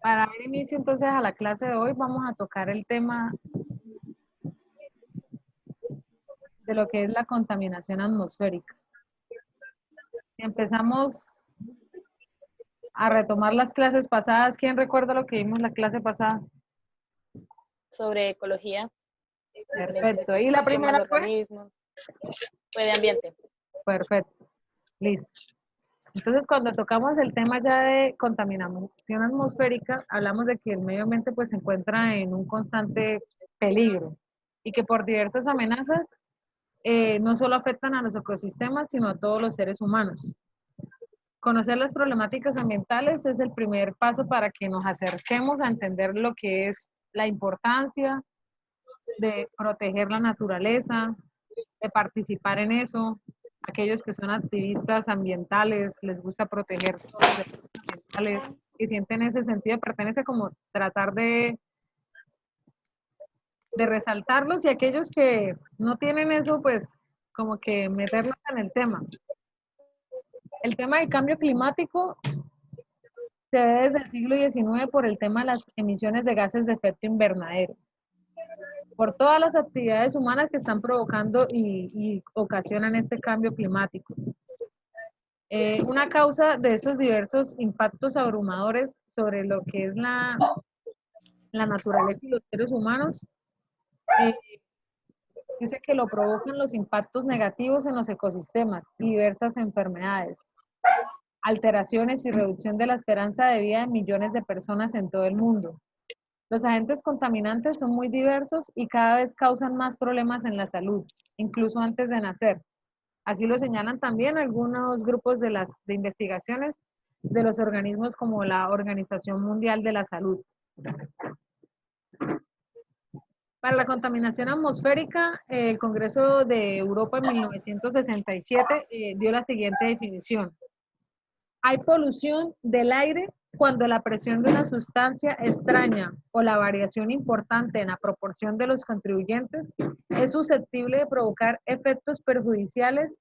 Para dar inicio entonces a la clase de hoy vamos a tocar el tema de lo que es la contaminación atmosférica. Empezamos a retomar las clases pasadas. ¿Quién recuerda lo que vimos la clase pasada? Sobre ecología, Perfecto. ¿Y la biomas primera de fue? organismos, medio ambiente. Perfecto. Listo. Entonces, cuando tocamos el tema ya de contaminación atmosférica, hablamos de que el medio ambiente pues se encuentra en un constante peligro y que por diversas amenazas no solo afectan a los ecosistemas, sino a todos los seres humanos. Conocer las problemáticas ambientales es el primer paso para que nos acerquemos a entender lo que es la importancia de proteger la naturaleza, de participar en eso. Aquellos que son activistas ambientales, les gusta proteger todos los derechos ambientales y sienten ese sentido de pertenencia, como tratar de resaltarlos, y aquellos que no tienen eso, pues como que meterlos en el tema. El tema del cambio climático se ve desde el siglo XIX por el tema de las emisiones de gases de efecto invernadero, por todas las actividades humanas que están provocando y ocasionan este cambio climático. Una causa de esos diversos impactos abrumadores sobre lo que es la naturaleza y los seres humanos, dice que lo provocan los impactos negativos en los ecosistemas y diversas enfermedades, alteraciones y reducción de la esperanza de vida de millones de personas en todo el mundo. Los agentes contaminantes son muy diversos y cada vez causan más problemas en la salud, incluso antes de nacer. Así lo señalan también algunos grupos de investigaciones de los organismos como la Organización Mundial de la Salud. Para la contaminación atmosférica, el Congreso de Europa en 1967 dio la siguiente definición. Hay polución del aire cuando la presión de una sustancia extraña o la variación importante en la proporción de los contribuyentes es susceptible de provocar efectos perjudiciales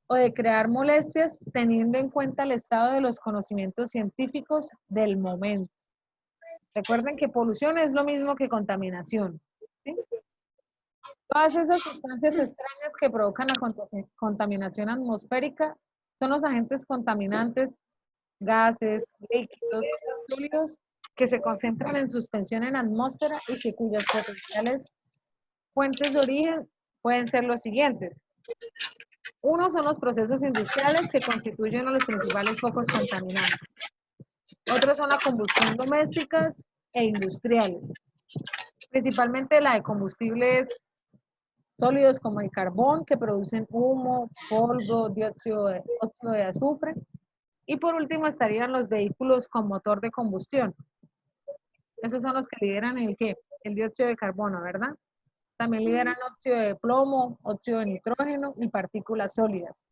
o de crear molestias teniendo en cuenta el estado de los conocimientos científicos del momento. Recuerden que polución es lo mismo que contaminación, ¿sí? Todas esas sustancias extrañas que provocan la contaminación atmosférica son los agentes contaminantes, gases, líquidos, sólidos que se concentran en suspensión en la atmósfera y que cuyas potenciales fuentes de origen pueden ser los siguientes. Uno son los procesos industriales que constituyen uno de los principales focos contaminantes. Otros son la combustión domésticas e industriales, principalmente la de combustibles sólidos como el carbón, que producen humo, polvo, óxido de azufre. Y por último estarían los vehículos con motor de combustión. Esos son los que liberan el ¿qué? El dióxido de carbono, ¿verdad? También liberan óxido de plomo, óxido de nitrógeno y partículas sólidas.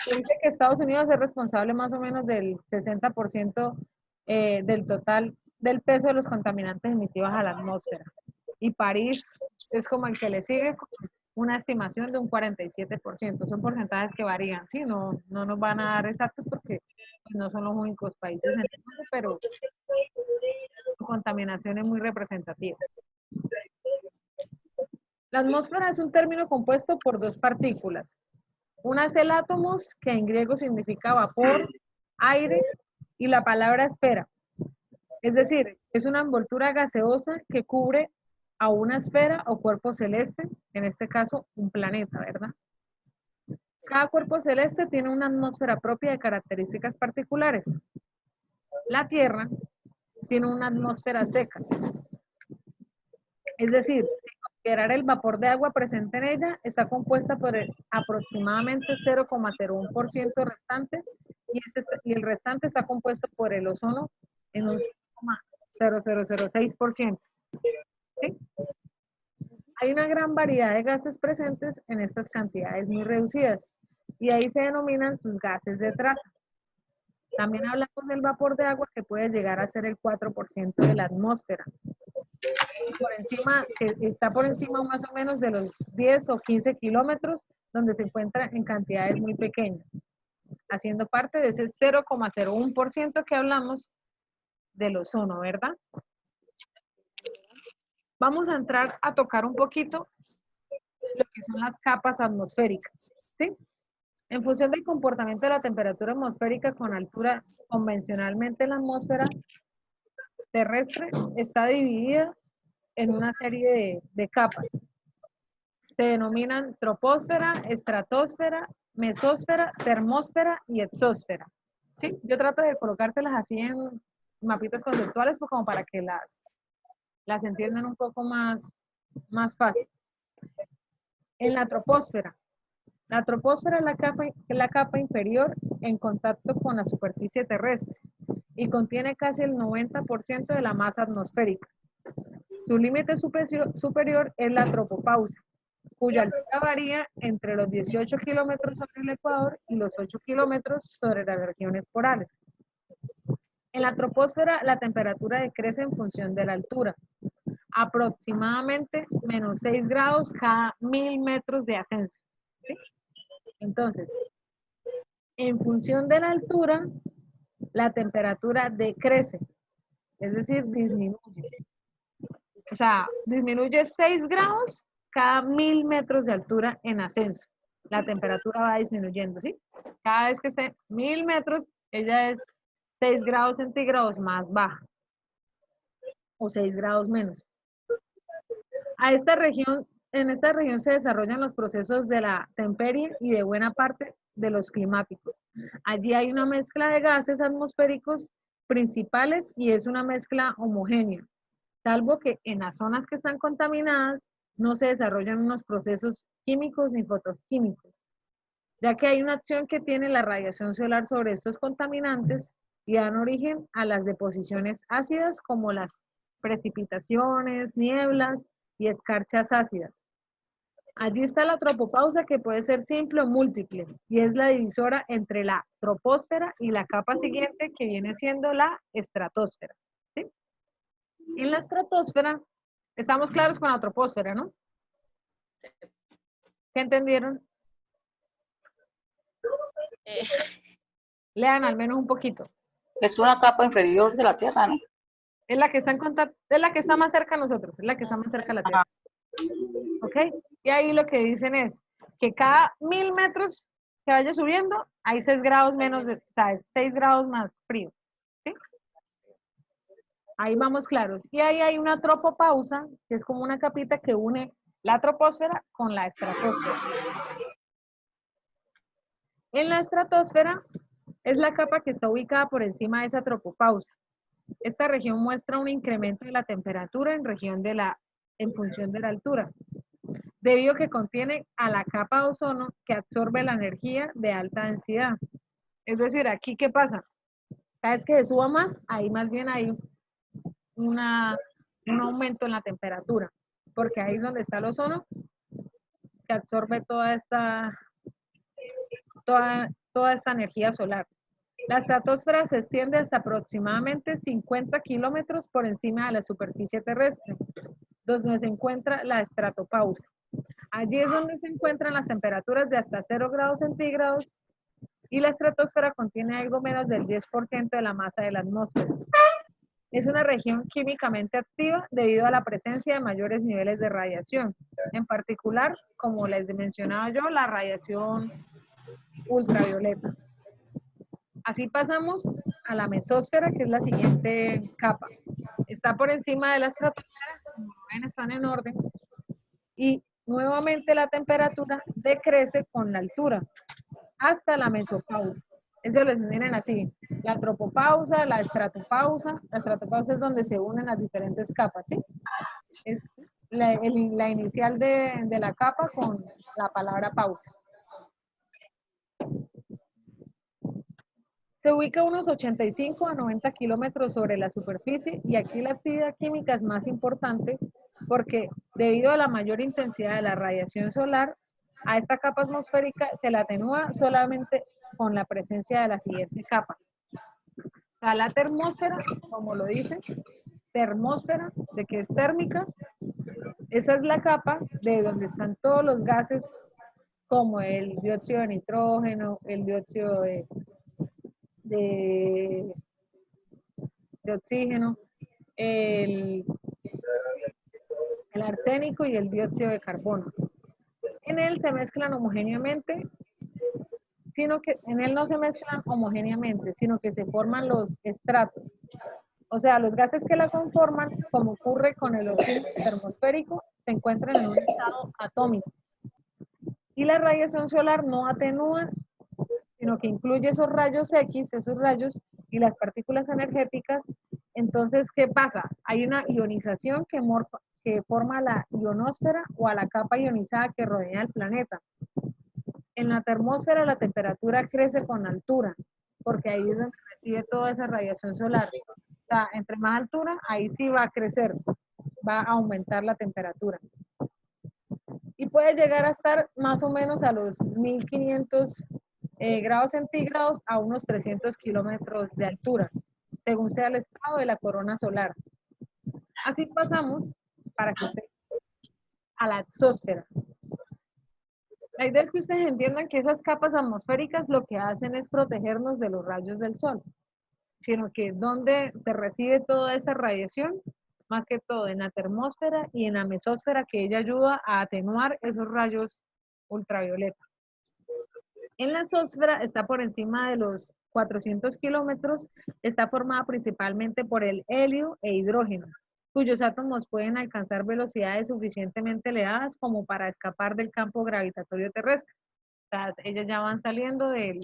Se dice que Estados Unidos es responsable más o menos del 60% del total del peso de los contaminantes emitidos a la atmósfera. Y París es como el que le sigue, con una estimación de un 47%. Son porcentajes que varían, ¿sí? No nos van a dar exactos porque no son los únicos países en el mundo, pero su contaminación es muy representativa. La atmósfera es un término compuesto por dos partículas. Una es el átomos, que en griego significa vapor, aire, y la palabra esfera. Es decir, es una envoltura gaseosa que cubre a una esfera o cuerpo celeste, en este caso un planeta, ¿verdad? Cada cuerpo celeste tiene una atmósfera propia de características particulares. La Tierra tiene una atmósfera seca. Es decir, sin considerar el vapor de agua presente en ella, está compuesta por aproximadamente 0,01% restante y el restante está compuesto por el ozono en un 0,0006%. ¿Sí? Hay una gran variedad de gases presentes en estas cantidades muy reducidas y ahí se denominan sus gases de traza. También hablamos del vapor de agua, que puede llegar a ser el 4% de la atmósfera. Está por encima más o menos de los 10 o 15 kilómetros, donde se encuentra en cantidades muy pequeñas, haciendo parte de ese 0,01% que hablamos del ozono, ¿verdad? Vamos a entrar a tocar un poquito lo que son las capas atmosféricas, ¿sí? En función del comportamiento de la temperatura atmosférica con altura, convencionalmente la atmósfera terrestre está dividida en una serie de capas. Se denominan troposfera, estratosfera, mesósfera, termósfera y exósfera. ¿Sí? Yo trato de colocárselas así en mapitas conceptuales pues como para que las entiendan un poco más fácil. En la troposfera es la capa inferior en contacto con la superficie terrestre y contiene casi el 90% de la masa atmosférica. Su límite superior es la tropopausa, cuya altura varía entre los 18 kilómetros sobre el ecuador y los 8 kilómetros sobre las regiones polares. En la troposfera, la temperatura decrece en función de la altura, aproximadamente menos 6 grados cada 1000 metros de ascenso. ¿Sí? Entonces, en función de la altura, la temperatura decrece, es decir, disminuye. O sea, disminuye 6 grados cada 1000 metros de altura en ascenso. La temperatura va disminuyendo, ¿sí? Cada vez que esté 1000 metros, ella es 6 grados centígrados más baja o 6 grados menos. En esta región se desarrollan los procesos de la temperie y de buena parte de los climáticos. Allí hay una mezcla de gases atmosféricos principales y es una mezcla homogénea, salvo que en las zonas que están contaminadas no se desarrollan unos procesos químicos ni fotoquímicos, ya que hay una acción que tiene la radiación solar sobre estos contaminantes y dan origen a las deposiciones ácidas como las precipitaciones, nieblas y escarchas ácidas. Allí está la tropopausa que puede ser simple o múltiple y es la divisora entre la troposfera y la capa siguiente que viene siendo la estratosfera. ¿Sí? En la estratosfera, estamos claros con la troposfera, ¿no? ¿Qué entendieron? Lean al menos un poquito. Es una capa inferior de la Tierra, ¿no? Es la que está en contacto, es la que está más cerca a nosotros, es la que está más cerca a la Tierra. ¿Ok? Y ahí lo que dicen es que cada 1000 metros que vaya subiendo, hay 6 grados menos, o sea, 6 grados más frío. ¿Sí? Ahí vamos claros. Y ahí hay una tropopausa, que es como una capita que une la troposfera con la estratosfera. En la estratosfera es la capa que está ubicada por encima de esa tropopausa. Esta región muestra un incremento de la temperatura en función de la altura, debido a que contiene a la capa de ozono que absorbe la energía de alta densidad. Es decir, aquí, ¿qué pasa? Cada vez que se suba más, ahí más bien hay un aumento en la temperatura, porque ahí es donde está el ozono que absorbe toda esta energía solar. La estratosfera se extiende hasta aproximadamente 50 kilómetros por encima de la superficie terrestre, donde se encuentra la estratopausa. Allí es donde se encuentran las temperaturas de hasta 0 grados centígrados y la estratosfera contiene algo menos del 10% de la masa de la atmósfera. Es una región químicamente activa debido a la presencia de mayores niveles de radiación, en particular, como les mencionaba yo, la radiación ultravioleta. Así pasamos a la mesósfera, que es la siguiente capa. Está por encima de la estratosfera, como ven, están en orden, y nuevamente la temperatura decrece con la altura hasta la mesopausa. Eso les miren así, la tropopausa, la estratopausa. La estratopausa es donde se unen las diferentes capas, ¿sí? Es la inicial de la capa con la palabra pausa. Se ubica a unos 85 a 90 kilómetros sobre la superficie y aquí la actividad química es más importante porque debido a la mayor intensidad de la radiación solar, a esta capa atmosférica se la atenúa solamente con la presencia de la siguiente capa. O sea, la termósfera, como lo dice, termósfera, de que es térmica, esa es la capa de donde están todos los gases como el dióxido de nitrógeno, el dióxido de de oxígeno, el, el arsénico y el dióxido de carbono. En él se mezclan homogéneamente, sino que en él no se mezclan homogéneamente, sino que se forman los estratos. O sea, los gases que la conforman, como ocurre con el oxígeno termosférico, se encuentran en un estado atómico. Y la radiación solar no atenúa, sino que incluye esos rayos X, esos rayos y las partículas energéticas. Entonces, ¿qué pasa? Hay una ionización que forma la ionosfera o a la capa ionizada que rodea el planeta. En la termósfera la temperatura crece con altura, porque ahí es donde recibe toda esa radiación solar. O sea, entre más altura, ahí sí va a crecer, va a aumentar la temperatura. Y puede llegar a estar más o menos a los 1500 grados centígrados a unos 300 kilómetros de altura, según sea el estado de la corona solar. Así pasamos para que usted, a la exósfera. La idea es que ustedes entiendan que esas capas atmosféricas lo que hacen es protegernos de los rayos del sol, sino que donde se recibe toda esa radiación, más que todo en la termósfera y en la mesósfera, que ella ayuda a atenuar esos rayos ultravioleta. En la exósfera está por encima de los 400 kilómetros, está formada principalmente por el helio e hidrógeno, cuyos átomos pueden alcanzar velocidades suficientemente elevadas como para escapar del campo gravitatorio terrestre. O sea, ellas ya van saliendo de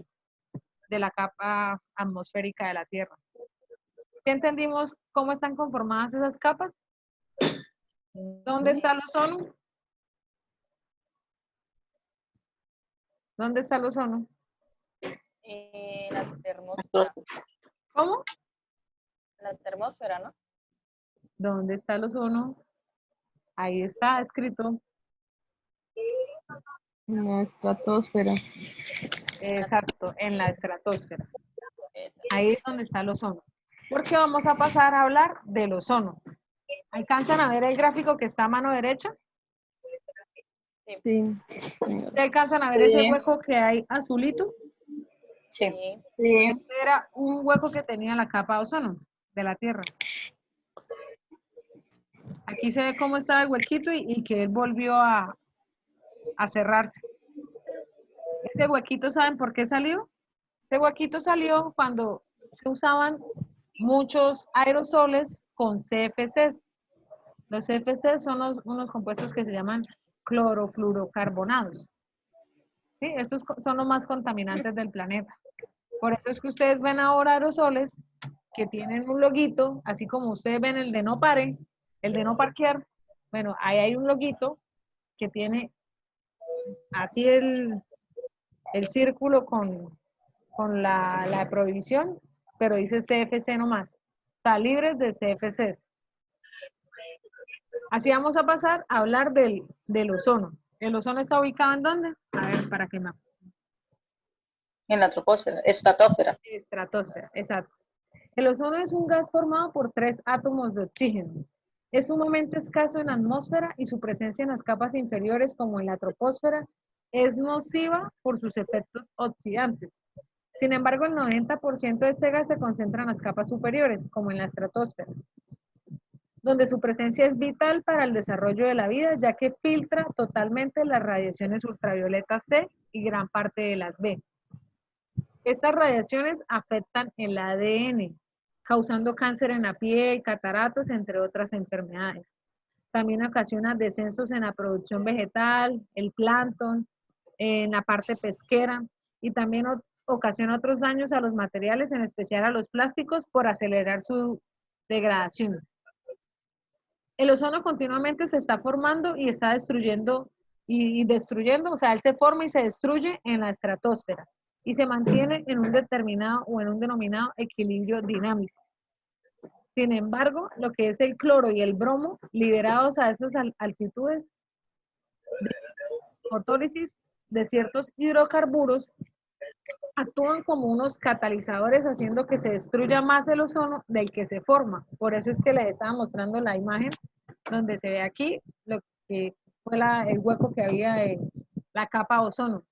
la capa atmosférica de la Tierra. ¿Ya entendimos cómo están conformadas esas capas? ¿Dónde está el ozono? ¿Dónde está el ozono? La termósfera. ¿Cómo? La termósfera, ¿no? ¿Dónde está el ozono? Ahí está escrito. En la estratosfera. Exacto, en la estratosfera. Esa. Ahí es donde está el ozono. Porque vamos a pasar a hablar del ozono. ¿Alcanzan a ver el gráfico que está a mano derecha? Sí. ¿Se alcanzan a ver ese hueco que hay azulito? Sí. Sí. Este era un hueco que tenía la capa de ozono de la Tierra. Aquí se ve cómo estaba el huequito y que él volvió a cerrarse. Ese huequito, ¿saben por qué salió? Ese huequito salió cuando se usaban muchos aerosoles con CFCs. Los CFCs son unos compuestos que se llaman clorofluorocarbonados. ¿Sí? Estos son los más contaminantes del planeta. Por eso es que ustedes ven ahora aerosoles que tienen un loguito, así como ustedes ven el de no pare, el de no parquear. Bueno, ahí hay un loguito que tiene así el círculo con la prohibición, pero dice CFC nomás. Está libres de CFCs. Así vamos a pasar a hablar del ozono. ¿El ozono está ubicado en dónde? A ver, para que me... En la troposfera, estratosfera. Estratosfera, exacto. El ozono es un gas formado por 3 átomos de oxígeno. Es sumamente escaso en la atmósfera y su presencia en las capas inferiores, como en la troposfera, es nociva por sus efectos oxidantes. Sin embargo, el 90% de este gas se concentra en las capas superiores, como en la estratosfera, donde su presencia es vital para el desarrollo de la vida, ya que filtra totalmente las radiaciones ultravioletas C y gran parte de las B. Estas radiaciones afectan el ADN, causando cáncer en la piel, cataratas, entre otras enfermedades. También ocasiona descensos en la producción vegetal, el plancton, en la parte pesquera, y también ocasiona otros daños a los materiales, en especial a los plásticos, por acelerar su degradación. El ozono continuamente se está formando y está destruyendo y destruyendo, o sea, él se forma y se destruye en la estratosfera y se mantiene en un determinado o en un denominado equilibrio dinámico. Sin embargo, lo que es el cloro y el bromo, liberados a esas altitudes de fotólisis de ciertos hidrocarburos, actúan como unos catalizadores, haciendo que se destruya más el ozono del que se forma. Por eso es que les estaba mostrando la imagen donde se ve aquí lo que fue el hueco que había en la capa de ozono.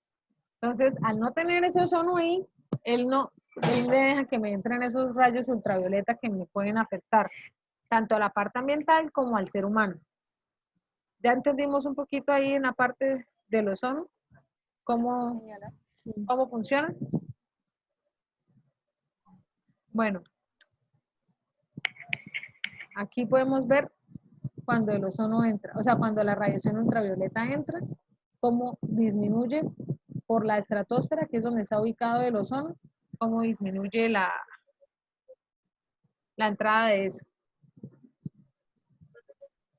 Entonces, al no tener ese ozono ahí, él no Él me deja que me entren esos rayos ultravioleta que me pueden afectar tanto a la parte ambiental como al ser humano. Ya entendimos un poquito ahí en la parte del ozono, cómo, Señora. cómo funciona. Bueno, aquí podemos ver cuando el ozono entra, o sea, cuando la radiación ultravioleta entra, cómo disminuye por la estratosfera, que es donde está ubicado el ozono, cómo disminuye la entrada de eso.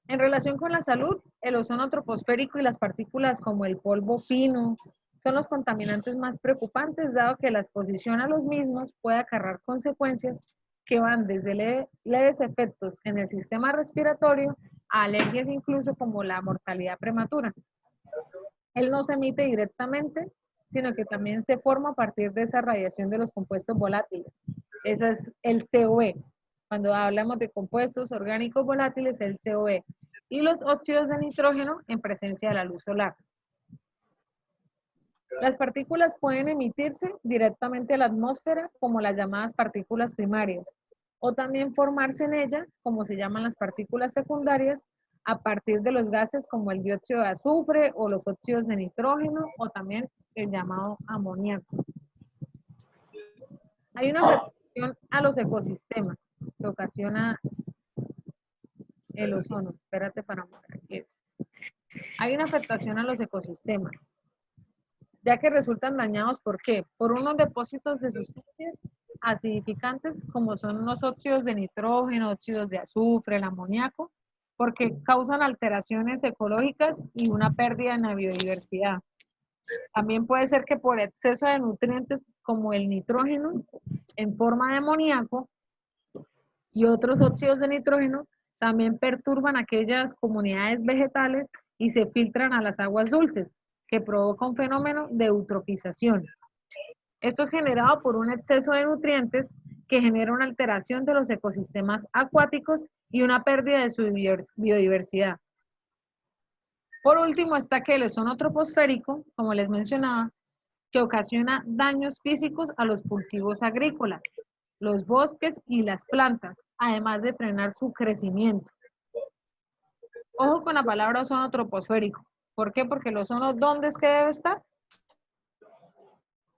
En relación con la salud, el ozono troposférico y las partículas como el polvo fino son los contaminantes más preocupantes, dado que la exposición a los mismos puede acarrear consecuencias que van desde leves efectos en el sistema respiratorio a alergias incluso como la mortalidad prematura. Él no se emite directamente, sino que también se forma a partir de esa radiación de los compuestos volátiles. Ese es el COE. Cuando hablamos de compuestos orgánicos volátiles, el COE. Y los óxidos de nitrógeno en presencia de la luz solar. Las partículas pueden emitirse directamente a la atmósfera como las llamadas partículas primarias, o también formarse en ella, como se llaman las partículas secundarias, a partir de los gases como el dióxido de azufre o los óxidos de nitrógeno, o también el llamado amoníaco. Hay una afectación a los ecosistemas que ocasiona el ozono. Espérate para mostrar aquí eso. Hay una afectación a los ecosistemas, ya que resultan dañados, ¿por qué? Por unos depósitos de sustancias acidificantes como son los óxidos de nitrógeno, óxidos de azufre, el amoníaco, porque causan alteraciones ecológicas y una pérdida en la biodiversidad. También puede ser que por exceso de nutrientes como el nitrógeno en forma de amoníaco y otros óxidos de nitrógeno también perturban aquellas comunidades vegetales y se filtran a las aguas dulces, que provoca un fenómeno de eutrofización. Esto es generado por un exceso de nutrientes que genera una alteración de los ecosistemas acuáticos y una pérdida de su biodiversidad. Por último está que el ozono troposférico, como les mencionaba, que ocasiona daños físicos a los cultivos agrícolas, los bosques y las plantas, además de frenar su crecimiento. Ojo con la palabra ozono troposférico. ¿Por qué? Porque el ozono, ¿dónde es que debe estar?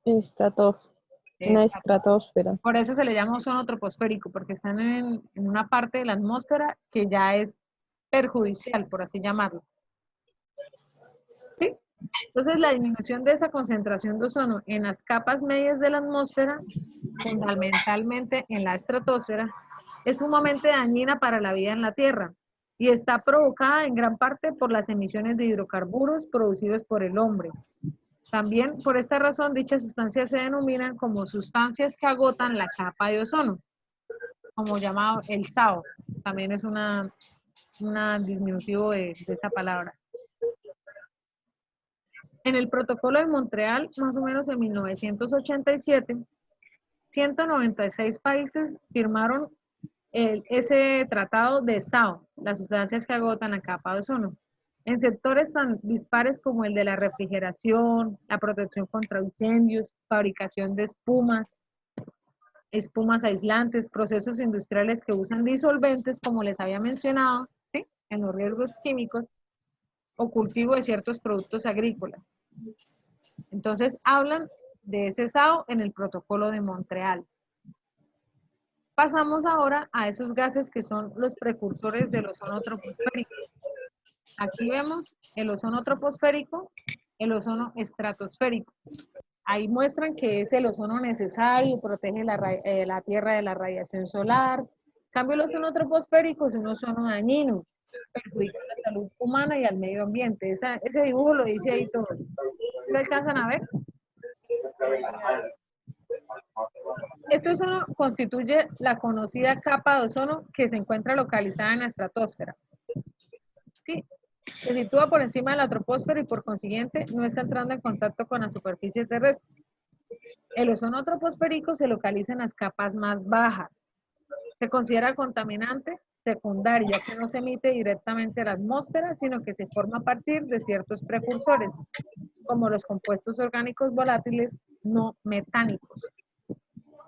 En la estratosfera. Por eso se le llama ozono troposférico, porque están en una parte de la atmósfera que ya es perjudicial, por así llamarlo. ¿Sí? Entonces, la disminución de esa concentración de ozono en las capas medias de la atmósfera, fundamentalmente en la estratosfera, es sumamente dañina para la vida en la Tierra y está provocada en gran parte por las emisiones de hidrocarburos producidos por el hombre. También, por esta razón, dichas sustancias se denominan como sustancias que agotan la capa de ozono, como llamado el SAO. También es una diminutivo de esa palabra. En el protocolo de Montreal, más o menos en 1987, 196 países firmaron ese tratado de SAO, las sustancias que agotan la capa de ozono, en sectores tan dispares como el de la refrigeración, la protección contra incendios, fabricación de espumas aislantes, procesos industriales que usan disolventes, como les había mencionado, ¿sí? En los riesgos químicos, o cultivo de ciertos productos agrícolas. Entonces, hablan de ese SAO en el protocolo de Montreal. Pasamos ahora a esos gases que son los precursores del ozono troposférico. Aquí vemos el ozono troposférico, el ozono estratosférico. Ahí muestran que es el ozono necesario, protege la Tierra de la radiación solar. En cambio, el ozono troposférico es un ozono dañino, perjudica a la salud humana y al medio ambiente. Ese dibujo lo dice ahí todo. ¿Lo alcanzan a ver? Este ozono constituye la conocida capa de ozono que se encuentra localizada en la estratosfera. ¿Sí? Se sitúa por encima de la troposfera y por consiguiente no está entrando en contacto con la superficie terrestre. El ozono troposférico se localiza en las capas más bajas. Se considera contaminante secundario, ya que no se emite directamente a la atmósfera, sino que se forma a partir de ciertos precursores, como los compuestos orgánicos volátiles no metánicos.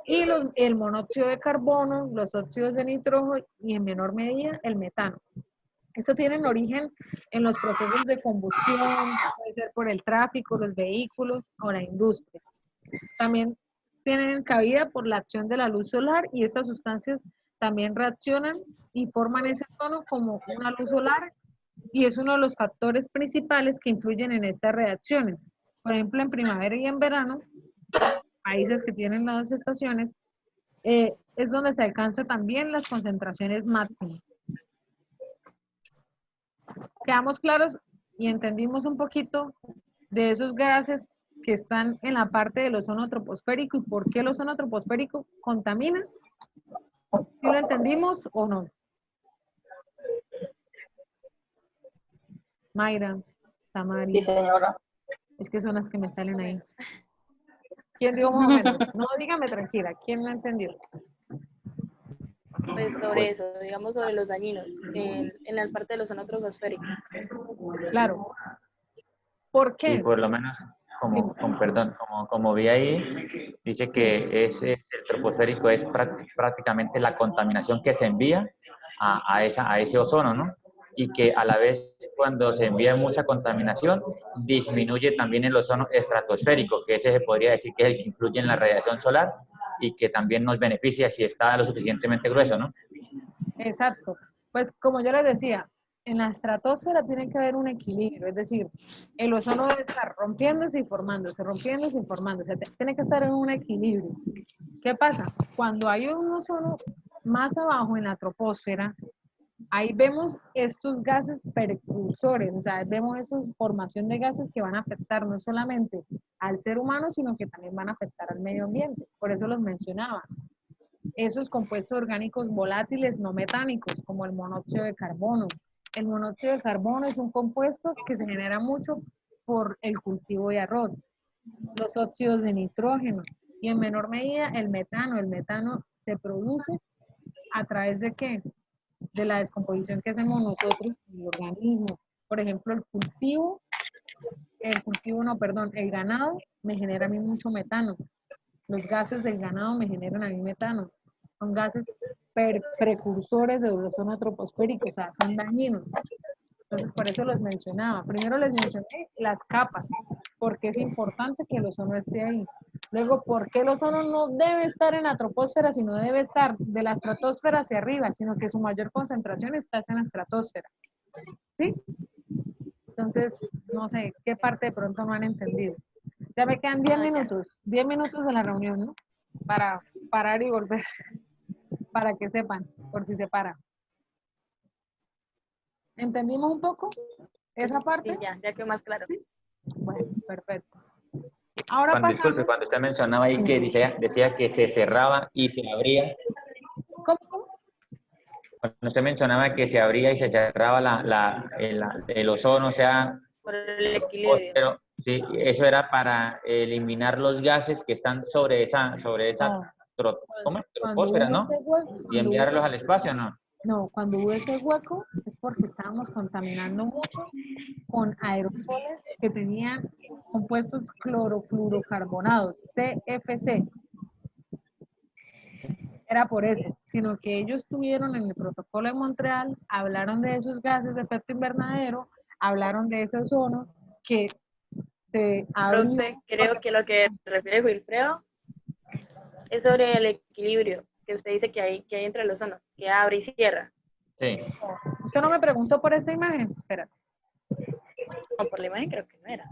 y el monóxido de carbono, los óxidos de nitrógeno y en menor medida el metano. Eso tiene origen en los procesos de combustión, puede ser por el tráfico, los vehículos o la industria. También tienen cabida por la acción de la luz solar y estas sustancias también reaccionan y forman ese ozono como una luz solar y es uno de los factores principales que influyen en estas reacciones. Por ejemplo, en primavera y en verano, países que tienen las dos estaciones, es donde se alcanza también las concentraciones máximas. Quedamos claros y entendimos un poquito de esos gases que están en la parte del ozono troposférico y por qué el ozono troposférico contamina. ¿Sí lo entendimos o no? Mayra, Tamari, Sí, señora. es que son las que me salen ahí. ¿Quién dijo más o menos? No, dígame tranquila, ¿quién no entendió? Pues sobre eso, digamos sobre los dañinos en la parte del ozono troposférico. Claro. ¿Por Y qué? por lo menos, perdón, como vi ahí, dice que el troposférico es prácticamente la contaminación que se envía a ese ozono, ¿no? Y que a la vez cuando se envía mucha contaminación, disminuye también el ozono estratosférico, que ese se podría decir que es el que influye en la radiación solar y que también nos beneficia si está lo suficientemente grueso, ¿no? Exacto. Pues como yo les decía, en la estratosfera tiene que haber un equilibrio, es decir, el ozono debe estar rompiéndose y formándose, rompiéndose y formándose, tiene que estar en un equilibrio. ¿Qué pasa? Cuando hay un ozono más abajo en la troposfera, ahí vemos estos gases precursores, o sea, vemos esa formación de gases que van a afectar no solamente al ser humano, sino que también van a afectar al medio ambiente. Por eso los mencionaba. Esos compuestos orgánicos volátiles no metánicos, como el monóxido de carbono. El monóxido de carbono es un compuesto que se genera mucho por el cultivo de arroz. Los óxidos de nitrógeno y en menor medida el metano. El metano se produce a través de ¿qué? De la descomposición que hacemos nosotros en el organismo. Por ejemplo, el ganado me genera a mí mucho metano. Los gases del ganado me generan a mí metano. Son gases precursores del ozono troposférico, o sea, son dañinos. Entonces, por eso los mencionaba. Primero les mencioné las capas, porque es importante que el ozono esté ahí. Luego, ¿por qué el ozono no debe estar en la troposfera, sino debe estar de la estratosfera hacia arriba, sino que su mayor concentración está en la estratosfera? ¿Sí? Entonces, no sé, ¿qué parte de pronto no han entendido? Ya me quedan 10 minutos, 10 minutos de la reunión, ¿no? Para parar y volver, para que sepan, por si se para. ¿Entendimos un poco esa parte? Sí, ya quedó más claro. Bueno, perfecto. Ahora Disculpe, pasamos. cuando usted mencionaba ahí que decía que se cerraba y se abría, ¿Cómo? cuando usted mencionaba que se abría y se cerraba el ozono, o sea, Por el equilibrio. pero sí, eso era para eliminar los gases que están sobre esa ¿cómo es? Troposfera, ¿no? Y enviarlos al espacio, ¿no? No, cuando hubo ese hueco es porque estábamos contaminando mucho con aerosoles que tenían compuestos clorofluorocarbonados, TFC. Era por eso, sino que ellos tuvieron en el protocolo de Montreal, hablaron de esos gases de efecto invernadero, hablaron de ese ozono que se abrió. Profe, creo que lo que refiere Wilfredo es sobre el equilibrio que usted dice que hay entre los ozonos, que abre y cierra. Sí. Usted no me preguntó por esta imagen, espera. No, por la imagen creo que no era.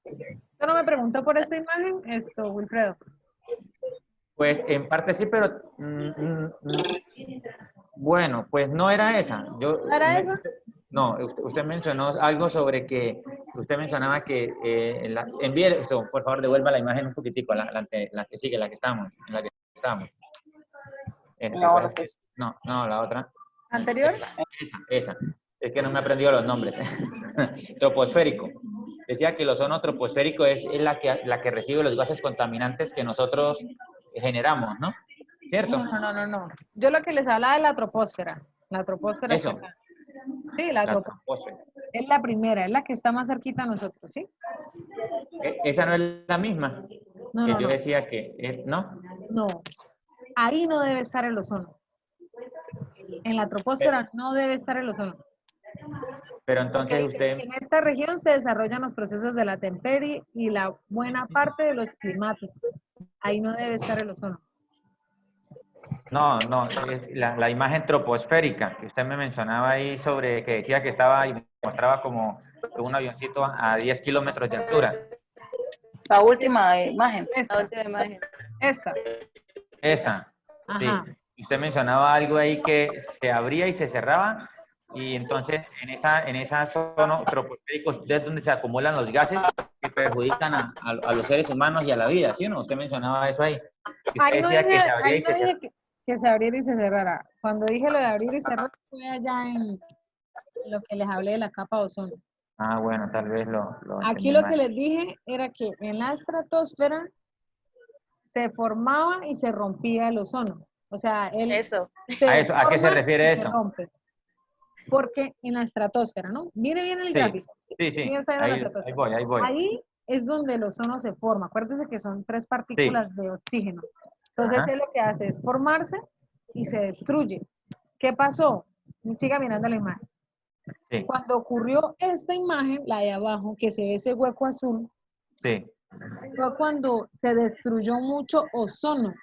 Usted no me preguntó por esta imagen, Wilfredo. Pues en parte sí, pero bueno, pues no era esa. ¿Era esa? No, usted mencionó algo sobre que usted mencionaba que envíe esto, por favor, devuelva la imagen un poquitico, la que sigue, en la que estábamos. No, la otra. ¿Anterior? Esa. Es que no me he aprendido los nombres. Troposférico. Decía que el ozono troposférico es la que recibe los gases contaminantes que nosotros generamos, ¿no? ¿Cierto? No. Yo lo que les hablaba de la troposfera. La troposfera. Eso. Sí, la troposfera. Es la primera, es la que está más cerquita a nosotros, ¿sí? Esa no es la misma. No. Yo decía que, ¿no? No, ahí no debe estar el ozono. En la troposfera no debe estar el ozono. Pero Porque entonces dice, usted, en esta región se desarrollan los procesos de la temperie y la buena parte de los climáticos. Ahí no debe estar el ozono. no, es la imagen troposférica que usted me mencionaba ahí sobre que decía que estaba y mostraba como un avioncito a 10 kilómetros de altura. La última imagen. La Esta, última imagen. esta. Esa, sí. Ajá. Usted mencionaba algo ahí que se abría y se cerraba, y entonces en esa zona troposférica es donde se acumulan los gases que perjudican a los seres humanos y a la vida, ¿sí o no? Usted mencionaba eso ahí. Y usted decía que se abría Ahí y no se cerraba. dije que se abriera y se cerrara. Cuando dije lo de abrir y cerrar fue allá en lo que les hablé de la capa de ozono. Ah, bueno, tal vez lo Aquí entendí lo que mal. les dije era que en la estratosfera se formaba y se rompía el ozono. O sea, él Eso. se ¿A qué se forma refiere y se eso? rompe. Porque en la estratosfera, ¿no? Mire bien el Sí, gráfico. sí, Mire, está viendo la ahí estratosfera. voy, ahí voy. Ahí es donde el ozono se forma. Acuérdense que son 3 Sí, partículas de oxígeno. Entonces, ajá, él lo que hace es formarse y se destruye. ¿Qué pasó? Siga mirando la imagen. sí, Cuando ocurrió esta imagen, la de abajo, que se ve ese hueco azul, sí, fue cuando se destruyó mucho ozono.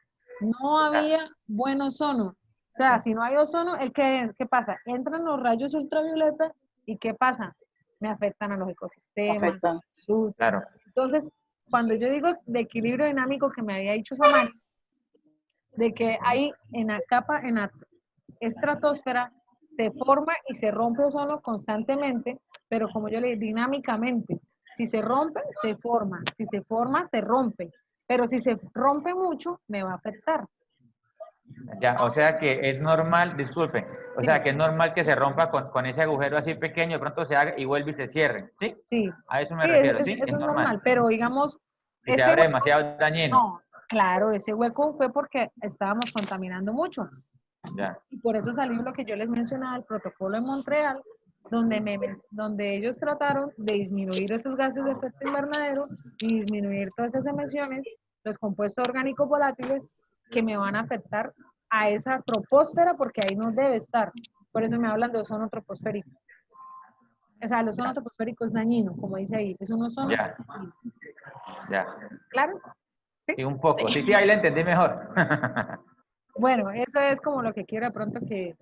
No había buen ozono. O sea, si no hay ozono, ¿qué pasa? Entran los rayos ultravioleta y ¿qué pasa? Me afectan a los ecosistemas. Afecta. Salud. claro. Entonces, cuando yo digo de equilibrio dinámico que me había dicho Samar, de que hay en la estratosfera, se forma y se rompe ozono constantemente, pero como yo le digo, dinámicamente. Si se rompe, se forma. Si se forma, se rompe. Pero si se rompe mucho, me va a afectar. Ya, o sea que es normal, disculpe, o Sí, sea que es normal que se rompa con ese agujero así pequeño, de pronto se haga y vuelve y se cierre, ¿sí? sí, A eso me sí, refiero, ¿sí? Es eso es normal. normal. Pero digamos, Si se ese abre hueco, demasiado dañino, no, claro, ese hueco fue porque estábamos contaminando mucho. ya, Y por eso salió lo que yo les mencionaba, el protocolo de Montreal, donde ellos trataron de disminuir esos gases de efecto invernadero y disminuir todas esas emisiones, los compuestos orgánicos volátiles que me van a afectar a esa troposfera porque ahí no debe estar. Por eso me hablan de ozono troposférico. O sea, el ozono troposférico es dañino, como dice ahí, es un ozono ya, dañino. ya. ¿Claro? ¿Sí? Sí, un poco, sí, ahí la entendí mejor. Bueno, eso es como lo que quiero de pronto que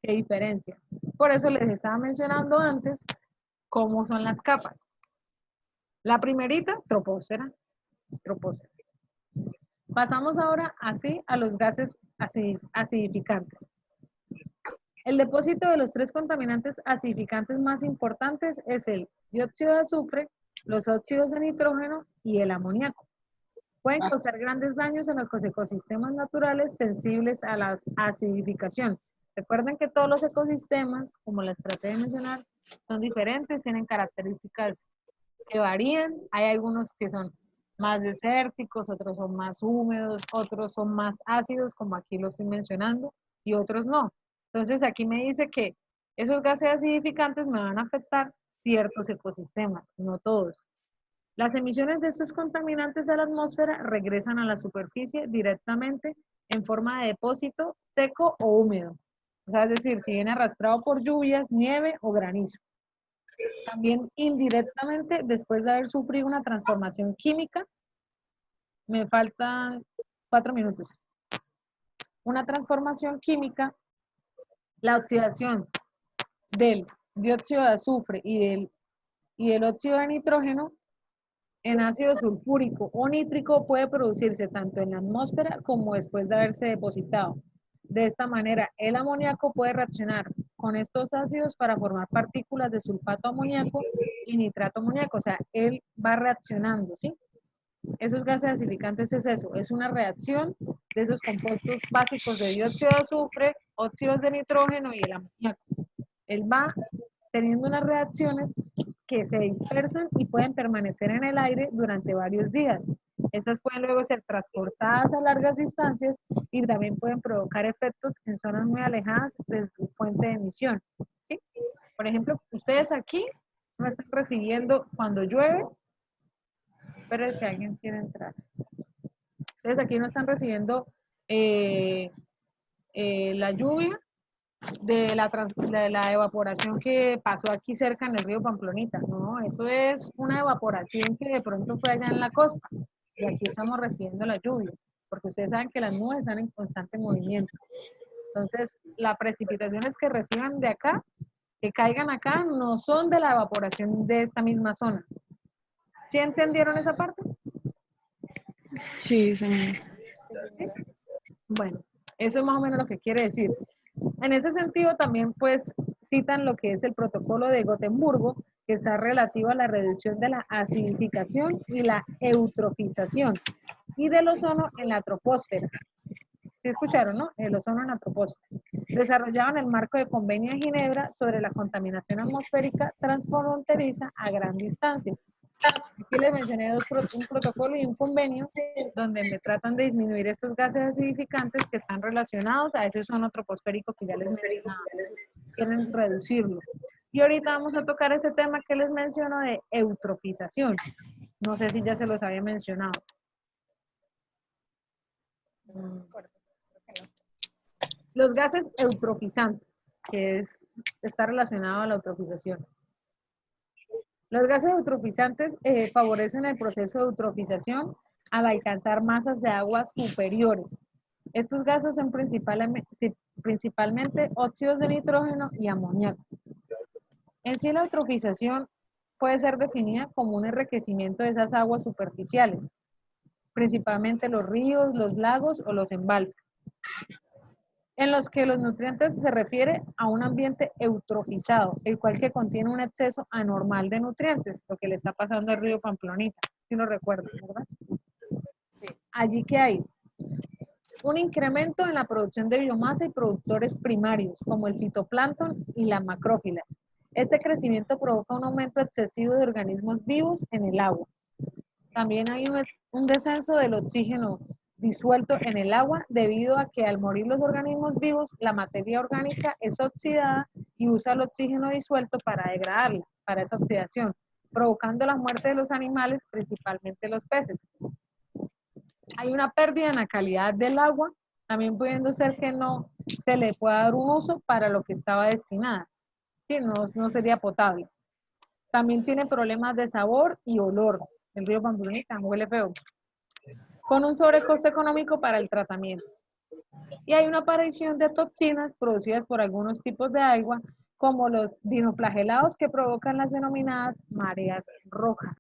diferencia. Por eso les estaba mencionando antes cómo son las capas. La primerita, troposfera. Troposfera. Pasamos ahora así a los gases acidificantes. El depósito de los 3 contaminantes acidificantes más importantes es el dióxido de azufre, los óxidos de nitrógeno y el amoníaco. Pueden causar grandes daños en los ecosistemas naturales sensibles a la acidificación. Recuerden que todos los ecosistemas, como les traté de mencionar, son diferentes, tienen características que varían. Hay algunos que son más desérticos, otros son más húmedos, otros son más ácidos, como aquí lo estoy mencionando, y otros no. Entonces aquí me dice que esos gases acidificantes me van a afectar ciertos ecosistemas, no todos. Las emisiones de estos contaminantes a la atmósfera regresan a la superficie directamente en forma de depósito seco o húmedo. O sea, es decir, si viene arrastrado por lluvias, nieve o granizo. También indirectamente, después de haber sufrido una transformación química, me faltan 4 minutos. Una transformación química, la oxidación del dióxido de azufre y del óxido de nitrógeno en ácido sulfúrico o nítrico puede producirse tanto en la atmósfera como después de haberse depositado. De esta manera, el amoníaco puede reaccionar con estos ácidos para formar partículas de sulfato amoníaco y nitrato amoníaco. O sea, él va reaccionando, ¿sí? Esos gases acidificantes es eso, es una reacción de esos compuestos básicos de dióxido de azufre, óxidos de nitrógeno y el amoníaco. Él va teniendo unas reacciones que se dispersan y pueden permanecer en el aire durante varios días. Estas pueden luego ser transportadas a largas distancias y también pueden provocar efectos en zonas muy alejadas de su fuente de emisión, ¿sí? Por ejemplo, ustedes aquí no están recibiendo cuando llueve, pero si alguien quiere entrar. Entonces aquí no están recibiendo la lluvia de la evaporación que pasó aquí cerca en el río Pamplonita, ¿no? Eso es una evaporación que de pronto fue allá en la costa y aquí estamos recibiendo la lluvia, porque ustedes saben que las nubes están en constante movimiento. Entonces, las precipitaciones que reciban de acá, que caigan acá, no son de la evaporación de esta misma zona. ¿Sí entendieron esa parte? Sí, señor. ¿Sí? Bueno, eso es más o menos lo que quiere decir. En ese sentido también pues citan lo que es el protocolo de Gotemburgo, que está relativo a la reducción de la acidificación y la eutrofización y del ozono en la troposfera. ¿Sí escucharon, no? El ozono en la troposfera. Desarrollado en el marco de Convenio de Ginebra sobre la contaminación atmosférica transfronteriza a gran distancia. Aquí les mencioné un protocolo y un convenio donde me tratan de disminuir estos gases acidificantes que están relacionados a ese ozono troposférico que ya les mencionaba. Quieren reducirlo. Y ahorita vamos a tocar ese tema que les menciono de eutrofización. No sé si ya se los había mencionado. Los gases eutrofizantes, que está relacionado a la eutrofización. Los gases eutrofizantes favorecen el proceso de eutrofización al alcanzar masas de agua superiores. Estos gases son principalmente óxidos de nitrógeno y amoníaco. En sí, la eutrofización puede ser definida como un enriquecimiento de esas aguas superficiales, principalmente los ríos, los lagos o los embalses, en los que los nutrientes se refiere a un ambiente eutrofizado, el cual que contiene un exceso anormal de nutrientes, lo que le está pasando al río Pamplonita, si lo recuerdan, ¿verdad? Sí. Allí que hay un incremento en la producción de biomasa y productores primarios, como el fitoplancton y las macrófilas. Este crecimiento provoca un aumento excesivo de organismos vivos en el agua. También hay un descenso del oxígeno disuelto en el agua debido a que al morir los organismos vivos, la materia orgánica es oxidada y usa el oxígeno disuelto para degradarla, para esa oxidación, provocando la muerte de los animales, principalmente los peces. Hay una pérdida en la calidad del agua, también pudiendo ser que no se le pueda dar un uso para lo que estaba destinada, ¿sí? No sería potable. También tiene problemas de sabor y olor. El río Pamplonita huele feo, con un sobrecosto económico para el tratamiento. Y hay una aparición de toxinas producidas por algunos tipos de agua, como los dinoflagelados que provocan las denominadas mareas rojas.